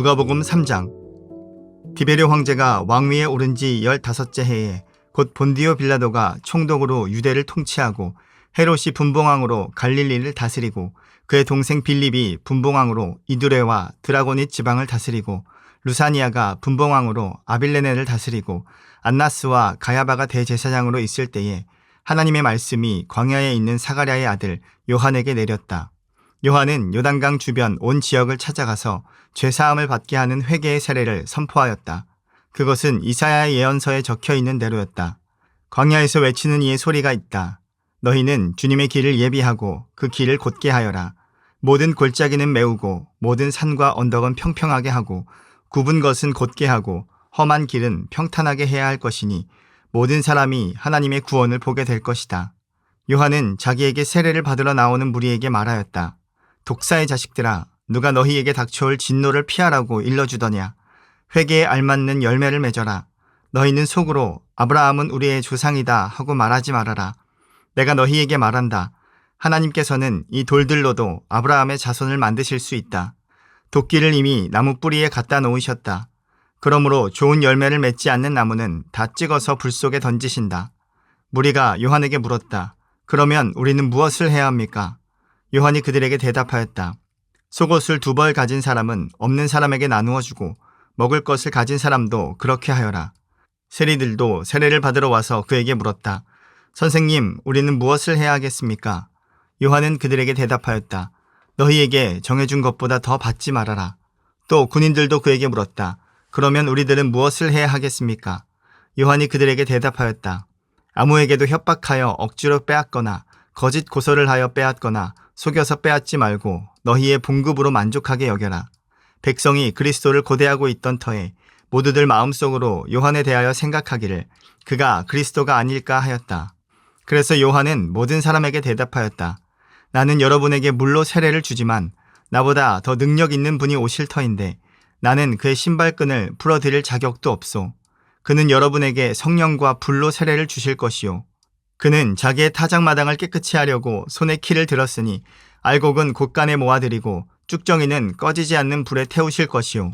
누가복음 3장. 디베르 황제가 왕위에 오른 지 15째 해에 곧 본디오 빌라도가 총독으로 유대를 통치하고 헤롯이 분봉왕으로 갈릴리를 다스리고 그의 동생 빌립이 분봉왕으로 이두레와 드라고닛 지방을 다스리고 루사니아가 분봉왕으로 아빌레네를 다스리고 안나스와 가야바가 대제사장으로 있을 때에 하나님의 말씀이 광야에 있는 사가랴의 아들 요한에게 내렸다. 요한은 요단강 주변 온 지역을 찾아가서 죄사함을 받게 하는 회개의 세례를 선포하였다. 그것은 이사야의 예언서에 적혀있는 대로였다. 광야에서 외치는 이의 소리가 있다. 너희는 주님의 길을 예비하고 그 길을 곧게 하여라. 모든 골짜기는 메우고 모든 산과 언덕은 평평하게 하고 굽은 것은 곧게 하고 험한 길은 평탄하게 해야 할 것이니 모든 사람이 하나님의 구원을 보게 될 것이다. 요한은 자기에게 세례를 받으러 나오는 무리에게 말하였다. 독사의 자식들아, 누가 너희에게 닥쳐올 진노를 피하라고 일러주더냐. 회개에 알맞는 열매를 맺어라. 너희는 속으로 아브라함은 우리의 조상이다 하고 말하지 말아라. 내가 너희에게 말한다. 하나님께서는 이 돌들로도 아브라함의 자손을 만드실 수 있다. 도끼를 이미 나무 뿌리에 갖다 놓으셨다. 그러므로 좋은 열매를 맺지 않는 나무는 다 찍어서 불 속에 던지신다. 무리가 요한에게 물었다. 그러면 우리는 무엇을 해야 합니까? 요한이 그들에게 대답하였다. 속옷을 2벌 가진 사람은 없는 사람에게 나누어 주고 먹을 것을 가진 사람도 그렇게 하여라. 세리들도 세례를 받으러 와서 그에게 물었다. 선생님, 우리는 무엇을 해야 하겠습니까? 요한은 그들에게 대답하였다. 너희에게 정해준 것보다 더 받지 말아라. 또 군인들도 그에게 물었다. 그러면 우리들은 무엇을 해야 하겠습니까? 요한이 그들에게 대답하였다. 아무에게도 협박하여 억지로 빼앗거나 거짓 고소를 하여 빼앗거나 속여서 빼앗지 말고 너희의 봉급으로 만족하게 여겨라. 백성이 그리스도를 고대하고 있던 터에 모두들 마음속으로 요한에 대하여 생각하기를 그가 그리스도가 아닐까 하였다. 그래서 요한은 모든 사람에게 대답하였다. 나는 여러분에게 물로 세례를 주지만 나보다 더 능력 있는 분이 오실 터인데 나는 그의 신발끈을 풀어드릴 자격도 없소. 그는 여러분에게 성령과 불로 세례를 주실 것이요. 그는 자기의 타작마당을 깨끗이 하려고 손에 키를 들었으니 알곡은 곳간에 모아들이고 쭉정이는 꺼지지 않는 불에 태우실 것이요.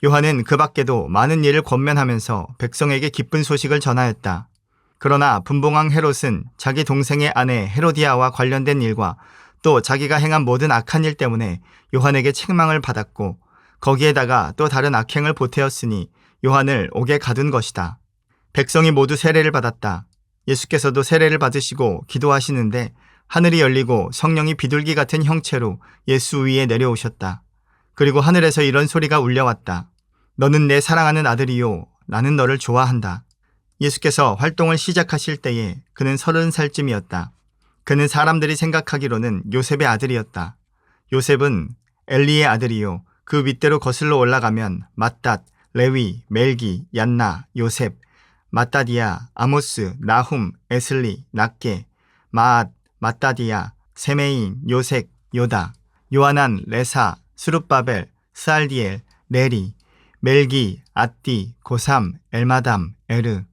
요한은 그 밖에도 많은 일을 권면하면서 백성에게 기쁜 소식을 전하였다. 그러나 분봉왕 헤롯은 자기 동생의 아내 헤로디아와 관련된 일과 또 자기가 행한 모든 악한 일 때문에 요한에게 책망을 받았고 거기에다가 또 다른 악행을 보태었으니 요한을 옥에 가둔 것이다. 백성이 모두 세례를 받았다. 예수께서도 세례를 받으시고 기도하시는데 하늘이 열리고 성령이 비둘기 같은 형체로 예수 위에 내려오셨다. 그리고 하늘에서 이런 소리가 울려왔다. 너는 내 사랑하는 아들이요, 나는 너를 좋아한다. 예수께서 활동을 시작하실 때에 그는 30살쯤이었다. 그는 사람들이 생각하기로는 요셉의 아들이었다. 요셉은 엘리의 아들이요, 그 윗대로 거슬러 올라가면 맏닷, 레위, 멜기, 얀나, 요셉, 마따디아, 아모스, 나훔, 에슬리, 낫게, 마앗, 마따디아, 세메인, 요색, 요다, 요하난, 레사, 스룹바벨, 스알디엘, 네리, 멜기, 앗디, 고삼, 엘마담, 에르,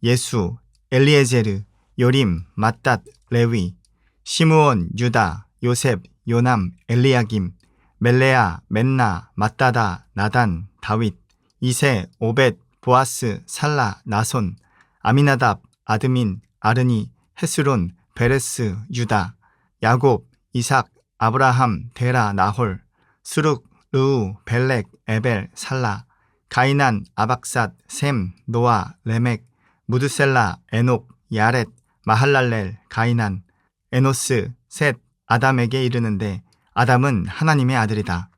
예수, 엘리에제르, 요림, 맏닷, 레위, 시므온, 유다, 요셉, 요남, 엘리야김, 멜레아, 맨나, 맏다다, 나단, 다윗, 이세, 오벳, 보아스, 살라, 나손, 아미나답, 아드민, 아르니, 헤스론, 베레스, 유다, 야곱, 이삭, 아브라함, 데라, 나홀, 스룩, 르우, 벨렉, 에벨, 살라, 가이난, 아박삿, 셈, 노아, 레멕, 무드셀라, 에녹, 야렛, 마할랄렐, 가이난, 에노스, 셋, 아담에게 이르는데 아담은 하나님의 아들이다.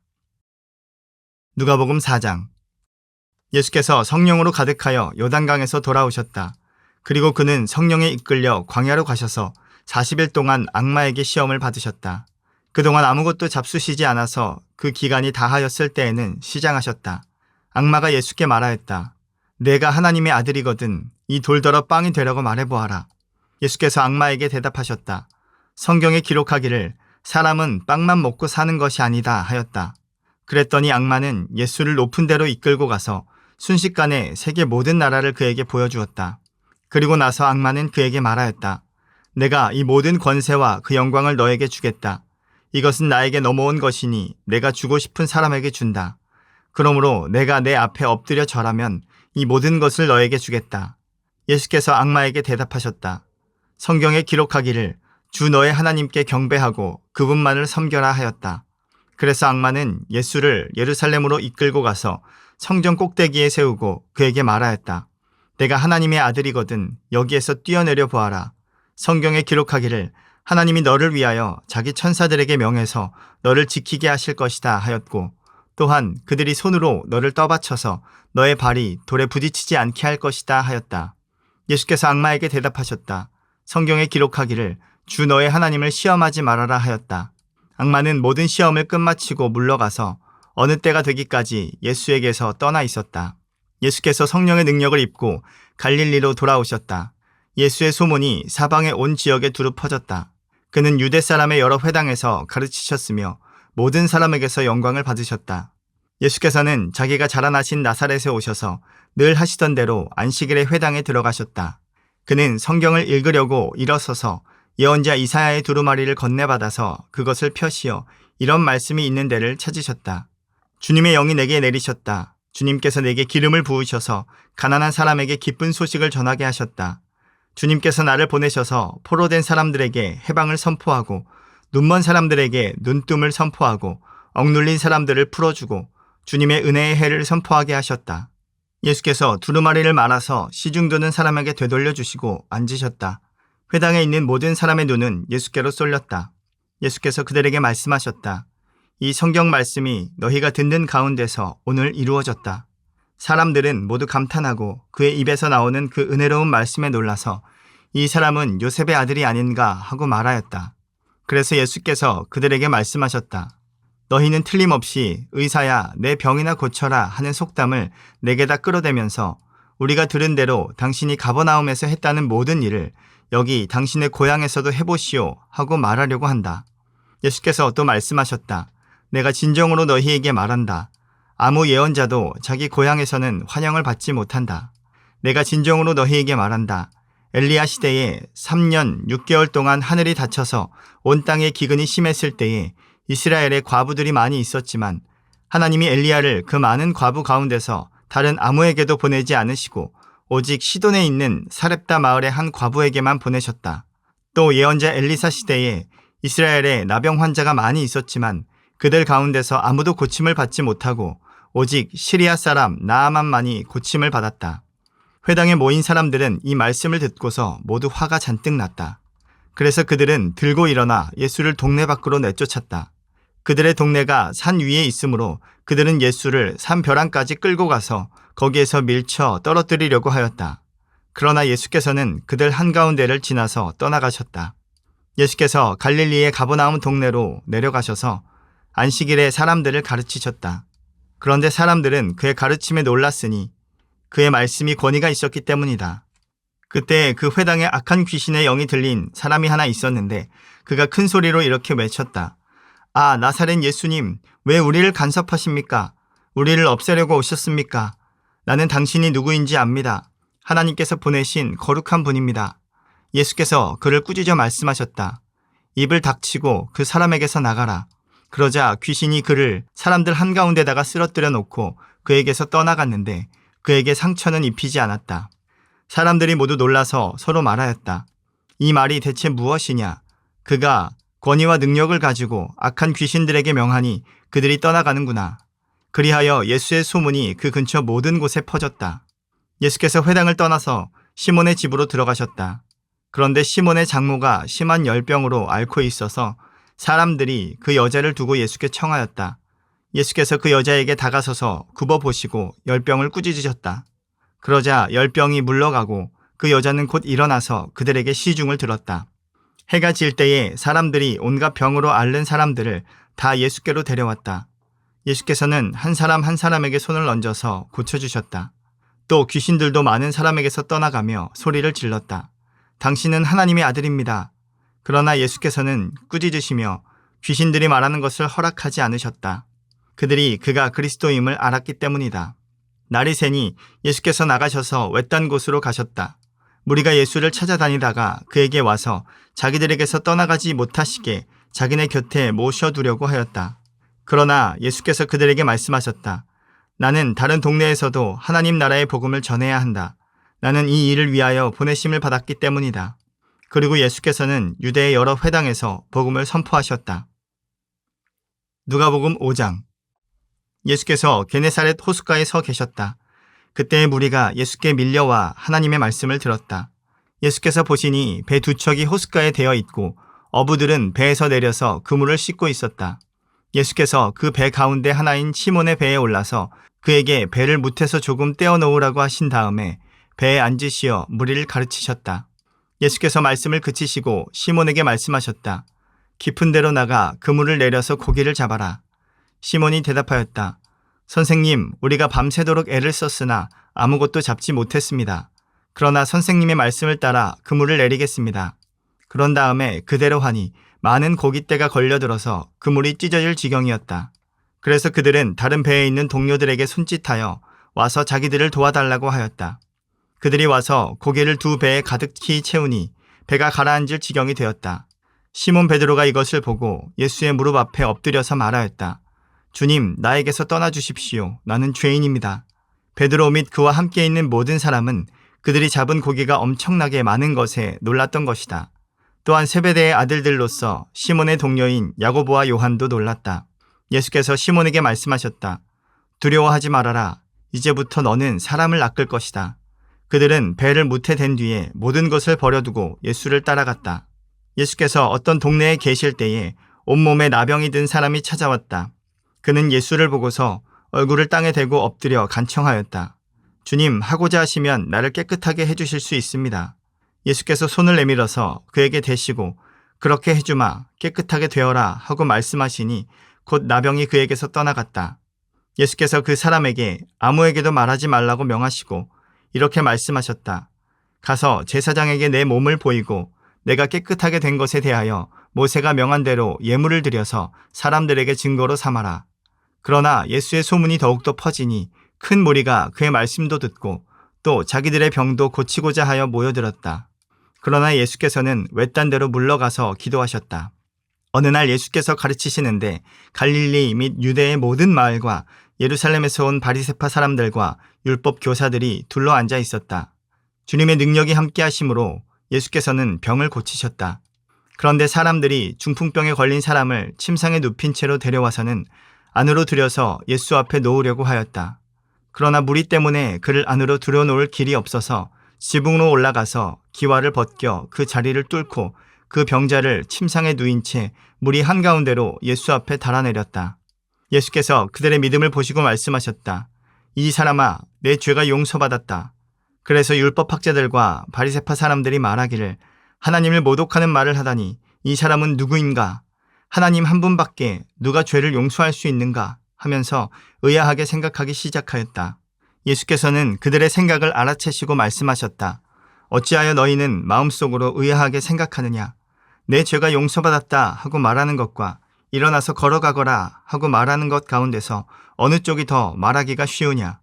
누가복음 4장. 예수께서 성령으로 가득하여 요단강에서 돌아오셨다. 그리고 그는 성령에 이끌려 광야로 가셔서 40일 동안 악마에게 시험을 받으셨다. 그동안 아무것도 잡수시지 않아서 그 기간이 다하였을 때에는 시장하셨다. 악마가 예수께 말하였다. 내가 하나님의 아들이거든 이 돌더러 빵이 되려고 말해보아라. 예수께서 악마에게 대답하셨다. 성경에 기록하기를 사람은 빵만 먹고 사는 것이 아니다 하였다. 그랬더니 악마는 예수를 높은 데로 이끌고 가서 순식간에 세계 모든 나라를 그에게 보여주었다. 그리고 나서 악마는 그에게 말하였다. 내가 이 모든 권세와 그 영광을 너에게 주겠다. 이것은 나에게 넘어온 것이니 내가 주고 싶은 사람에게 준다. 그러므로 내가 내 앞에 엎드려 절하면 이 모든 것을 너에게 주겠다. 예수께서 악마에게 대답하셨다. 성경에 기록하기를 주 너의 하나님께 경배하고 그분만을 섬겨라 하였다. 그래서 악마는 예수를 예루살렘으로 이끌고 가서 성전 꼭대기에 세우고 그에게 말하였다. 내가 하나님의 아들이거든 여기에서 뛰어내려 보아라. 성경에 기록하기를 하나님이 너를 위하여 자기 천사들에게 명해서 너를 지키게 하실 것이다 하였고 또한 그들이 손으로 너를 떠받쳐서 너의 발이 돌에 부딪히지 않게 할 것이다 하였다. 예수께서 악마에게 대답하셨다. 성경에 기록하기를 주 너의 하나님을 시험하지 말아라 하였다. 악마는 모든 시험을 끝마치고 물러가서 어느 때가 되기까지 예수에게서 떠나 있었다. 예수께서 성령의 능력을 입고 갈릴리로 돌아오셨다. 예수의 소문이 사방의 온 지역에 두루 퍼졌다. 그는 유대 사람의 여러 회당에서 가르치셨으며 모든 사람에게서 영광을 받으셨다. 예수께서는 자기가 자라나신 나사렛에 오셔서 늘 하시던 대로 안식일의 회당에 들어가셨다. 그는 성경을 읽으려고 일어서서 예언자 이사야의 두루마리를 건네받아서 그것을 펴시어 이런 말씀이 있는 데를 찾으셨다. 주님의 영이 내게 내리셨다. 주님께서 내게 기름을 부으셔서 가난한 사람에게 기쁜 소식을 전하게 하셨다. 주님께서 나를 보내셔서 포로된 사람들에게 해방을 선포하고 눈먼 사람들에게 눈뜸을 선포하고 억눌린 사람들을 풀어주고 주님의 은혜의 해를 선포하게 하셨다. 예수께서 두루마리를 말아서 시중드는 사람에게 되돌려 주시고 앉으셨다. 회당에 있는 모든 사람의 눈은 예수께로 쏠렸다. 예수께서 그들에게 말씀하셨다. 이 성경 말씀이 너희가 듣는 가운데서 오늘 이루어졌다. 사람들은 모두 감탄하고 그의 입에서 나오는 그 은혜로운 말씀에 놀라서 이 사람은 요셉의 아들이 아닌가 하고 말하였다. 그래서 예수께서 그들에게 말씀하셨다. 너희는 틀림없이 의사야 내 병이나 고쳐라 하는 속담을 내게다 끌어대면서 우리가 들은 대로 당신이 가버나움에서 했다는 모든 일을 여기 당신의 고향에서도 해보시오 하고 말하려고 한다. 예수께서 또 말씀하셨다. 내가 진정으로 너희에게 말한다. 아무 예언자도 자기 고향에서는 환영을 받지 못한다. 내가 진정으로 너희에게 말한다. 엘리야 시대에 3년 6개월 동안 하늘이 닫혀서 온 땅에 기근이 심했을 때에 이스라엘에 과부들이 많이 있었지만 하나님이 엘리야를 그 많은 과부 가운데서 다른 아무에게도 보내지 않으시고 오직 시돈에 있는 사렙다 마을의 한 과부에게만 보내셨다. 또 예언자 엘리사 시대에 이스라엘에 나병 환자가 많이 있었지만 그들 가운데서 아무도 고침을 받지 못하고 오직 시리아 사람 나아만만이 고침을 받았다. 회당에 모인 사람들은 이 말씀을 듣고서 모두 화가 잔뜩 났다. 그래서 그들은 들고 일어나 예수를 동네 밖으로 내쫓았다. 그들의 동네가 산 위에 있으므로 그들은 예수를 산 벼랑까지 끌고 가서 거기에서 밀쳐 떨어뜨리려고 하였다. 그러나 예수께서는 그들 한가운데를 지나서 떠나가셨다. 예수께서 갈릴리의 가버나움 동네로 내려가셔서 안식일에 사람들을 가르치셨다. 그런데 사람들은 그의 가르침에 놀랐으니 그의 말씀이 권위가 있었기 때문이다. 그때 그 회당에 악한 귀신의 영이 들린 사람이 하나 있었는데 그가 큰 소리로 이렇게 외쳤다. 아, 나사렛 예수님, 왜 우리를 간섭하십니까? 우리를 없애려고 오셨습니까? 나는 당신이 누구인지 압니다. 하나님께서 보내신 거룩한 분입니다. 예수께서 그를 꾸짖어 말씀하셨다. 입을 닥치고 그 사람에게서 나가라. 그러자 귀신이 그를 사람들 한가운데다가 쓰러뜨려 놓고 그에게서 떠나갔는데 그에게 상처는 입히지 않았다. 사람들이 모두 놀라서 서로 말하였다. 이 말이 대체 무엇이냐? 그가 권위와 능력을 가지고 악한 귀신들에게 명하니 그들이 떠나가는구나. 그리하여 예수의 소문이 그 근처 모든 곳에 퍼졌다. 예수께서 회당을 떠나서 시몬의 집으로 들어가셨다. 그런데 시몬의 장모가 심한 열병으로 앓고 있어서 사람들이 그 여자를 두고 예수께 청하였다. 예수께서 그 여자에게 다가서서 굽어보시고 열병을 꾸짖으셨다. 그러자 열병이 물러가고 그 여자는 곧 일어나서 그들에게 시중을 들었다. 해가 질 때에 사람들이 온갖 병으로 앓는 사람들을 다 예수께로 데려왔다. 예수께서는 한 사람 한 사람에게 손을 얹어서 고쳐주셨다. 또 귀신들도 많은 사람에게서 떠나가며 소리를 질렀다. 당신은 하나님의 아들입니다. 그러나 예수께서는 꾸짖으시며 귀신들이 말하는 것을 허락하지 않으셨다. 그들이 그가 그리스도임을 알았기 때문이다. 날이 새니 예수께서 나가셔서 외딴 곳으로 가셨다. 무리가 예수를 찾아다니다가 그에게 와서 자기들에게서 떠나가지 못하시게 자기네 곁에 모셔두려고 하였다. 그러나 예수께서 그들에게 말씀하셨다. 나는 다른 동네에서도 하나님 나라의 복음을 전해야 한다. 나는 이 일을 위하여 보내심을 받았기 때문이다. 그리고 예수께서는 유대의 여러 회당에서 복음을 선포하셨다. 누가복음 5장. 예수께서 게네사렛 호숫가에 서 계셨다. 그때의 무리가 예수께 밀려와 하나님의 말씀을 들었다. 예수께서 보시니 배 두 척이 호숫가에 대어 있고 어부들은 배에서 내려서 그물을 씻고 있었다. 예수께서 그 배 가운데 하나인 시몬의 배에 올라서 그에게 배를 무태서 조금 떼어 놓으라고 하신 다음에 배에 앉으시어 무리를 가르치셨다. 예수께서 말씀을 그치시고 시몬에게 말씀하셨다. 깊은 데로 나가 그물을 내려서 고기를 잡아라. 시몬이 대답하였다. 선생님, 우리가 밤새도록 애를 썼으나 아무것도 잡지 못했습니다. 그러나 선생님의 말씀을 따라 그물을 내리겠습니다. 그런 다음에 그대로 하니 많은 고깃대가 걸려들어서 그물이 찢어질 지경이었다. 그래서 그들은 다른 배에 있는 동료들에게 손짓하여 와서 자기들을 도와달라고 하였다. 그들이 와서 고기를 두 배에 가득히 채우니 배가 가라앉을 지경이 되었다. 시몬 베드로가 이것을 보고 예수의 무릎 앞에 엎드려서 말하였다. 주님, 나에게서 떠나주십시오. 나는 죄인입니다. 베드로 및 그와 함께 있는 모든 사람은 그들이 잡은 고기가 엄청나게 많은 것에 놀랐던 것이다. 또한 세베대의 아들들로서 시몬의 동료인 야고보와 요한도 놀랐다. 예수께서 시몬에게 말씀하셨다. 두려워하지 말아라. 이제부터 너는 사람을 낚을 것이다. 그들은 배를 무태댄 뒤에 모든 것을 버려두고 예수를 따라갔다. 예수께서 어떤 동네에 계실 때에 온몸에 나병이 든 사람이 찾아왔다. 그는 예수를 보고서 얼굴을 땅에 대고 엎드려 간청하였다. 주님, 하고자 하시면 나를 깨끗하게 해주실 수 있습니다. 예수께서 손을 내밀어서 그에게 대시고 그렇게 해주마, 깨끗하게 되어라 하고 말씀하시니 곧 나병이 그에게서 떠나갔다. 예수께서 그 사람에게 아무에게도 말하지 말라고 명하시고 이렇게 말씀하셨다. 가서 제사장에게 내 몸을 보이고 내가 깨끗하게 된 것에 대하여 모세가 명한 대로 예물을 드려서 사람들에게 증거로 삼아라. 그러나 예수의 소문이 더욱더 퍼지니 큰 무리가 그의 말씀도 듣고 또 자기들의 병도 고치고자 하여 모여들었다. 그러나 예수께서는 외딴 데로 물러가서 기도하셨다. 어느 날 예수께서 가르치시는데 갈릴리 및 유대의 모든 마을과 예루살렘에서 온 바리새파 사람들과 율법 교사들이 둘러 앉아 있었다. 주님의 능력이 함께 하심으로 예수께서는 병을 고치셨다. 그런데 사람들이 중풍병에 걸린 사람을 침상에 눕힌 채로 데려와서는 안으로 들여서 예수 앞에 놓으려고 하였다. 그러나 무리 때문에 그를 안으로 들여놓을 길이 없어서 지붕으로 올라가서 기와를 벗겨 그 자리를 뚫고 그 병자를 침상에 누인 채 무리 한가운데로 예수 앞에 달아내렸다. 예수께서 그들의 믿음을 보시고 말씀하셨다. 이 사람아, 내 죄가 용서받았다. 그래서 율법학자들과 바리새파 사람들이 말하기를 하나님을 모독하는 말을 하다니 이 사람은 누구인가? 하나님 한 분밖에 누가 죄를 용서할 수 있는가? 하면서 의아하게 생각하기 시작하였다. 예수께서는 그들의 생각을 알아채시고 말씀하셨다. 어찌하여 너희는 마음속으로 의아하게 생각하느냐? 내 죄가 용서받았다 하고 말하는 것과 일어나서 걸어가거라 하고 말하는 것 가운데서 어느 쪽이 더 말하기가 쉬우냐?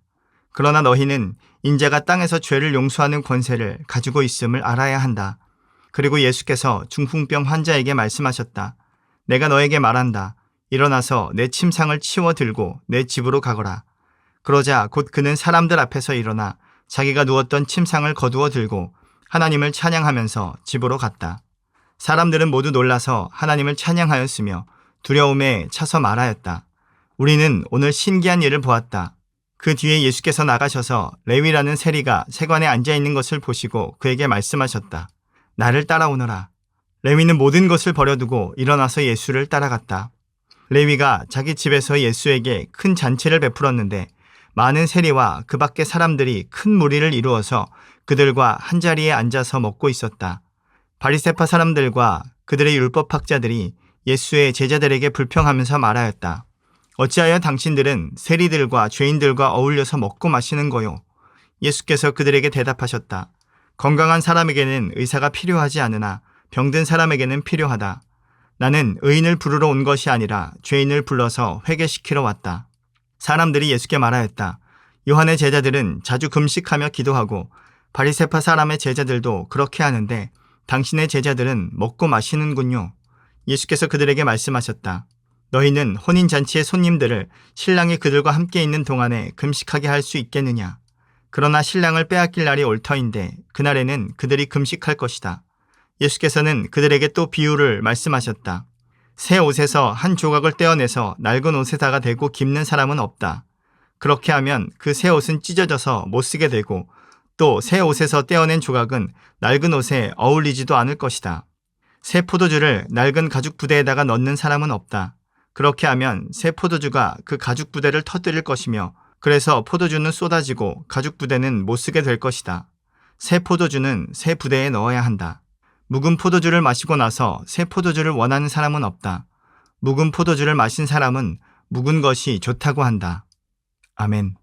그러나 너희는 인자가 땅에서 죄를 용서하는 권세를 가지고 있음을 알아야 한다. 그리고 예수께서 중풍병 환자에게 말씀하셨다. 내가 너에게 말한다. 일어나서 내 침상을 치워 들고 내 집으로 가거라. 그러자 곧 그는 사람들 앞에서 일어나 자기가 누웠던 침상을 거두어 들고 하나님을 찬양하면서 집으로 갔다. 사람들은 모두 놀라서 하나님을 찬양하였으며 두려움에 차서 말하였다. 우리는 오늘 신기한 일을 보았다. 그 뒤에 예수께서 나가셔서 레위라는 세리가 세관에 앉아있는 것을 보시고 그에게 말씀하셨다. 나를 따라오너라. 레위는 모든 것을 버려두고 일어나서 예수를 따라갔다. 레위가 자기 집에서 예수에게 큰 잔치를 베풀었는데 많은 세리와 그 밖의 사람들이 큰 무리를 이루어서 그들과 한자리에 앉아서 먹고 있었다. 바리새파 사람들과 그들의 율법학자들이 예수의 제자들에게 불평하면서 말하였다. 어찌하여 당신들은 세리들과 죄인들과 어울려서 먹고 마시는 거요? 예수께서 그들에게 대답하셨다. 건강한 사람에게는 의사가 필요하지 않으나 병든 사람에게는 필요하다. 나는 의인을 부르러 온 것이 아니라 죄인을 불러서 회개시키러 왔다. 사람들이 예수께 말하였다. 요한의 제자들은 자주 금식하며 기도하고 바리새파 사람의 제자들도 그렇게 하는데 당신의 제자들은 먹고 마시는군요. 예수께서 그들에게 말씀하셨다. 너희는 혼인잔치의 손님들을 신랑이 그들과 함께 있는 동안에 금식하게 할 수 있겠느냐? 그러나 신랑을 빼앗길 날이 올 터인데 그날에는 그들이 금식할 것이다. 예수께서는 그들에게 또 비유를 말씀하셨다. 새 옷에서 한 조각을 떼어내서 낡은 옷에다가 대고 깁는 사람은 없다. 그렇게 하면 그 새 옷은 찢어져서 못 쓰게 되고 또 새 옷에서 떼어낸 조각은 낡은 옷에 어울리지도 않을 것이다. 새 포도주를 낡은 가죽 부대에다가 넣는 사람은 없다. 그렇게 하면 새 포도주가 그 가죽 부대를 터뜨릴 것이며 그래서 포도주는 쏟아지고 가죽 부대는 못 쓰게 될 것이다. 새 포도주는 새 부대에 넣어야 한다. 묵은 포도주를 마시고 나서 새 포도주를 원하는 사람은 없다. 묵은 포도주를 마신 사람은 묵은 것이 좋다고 한다. 아멘.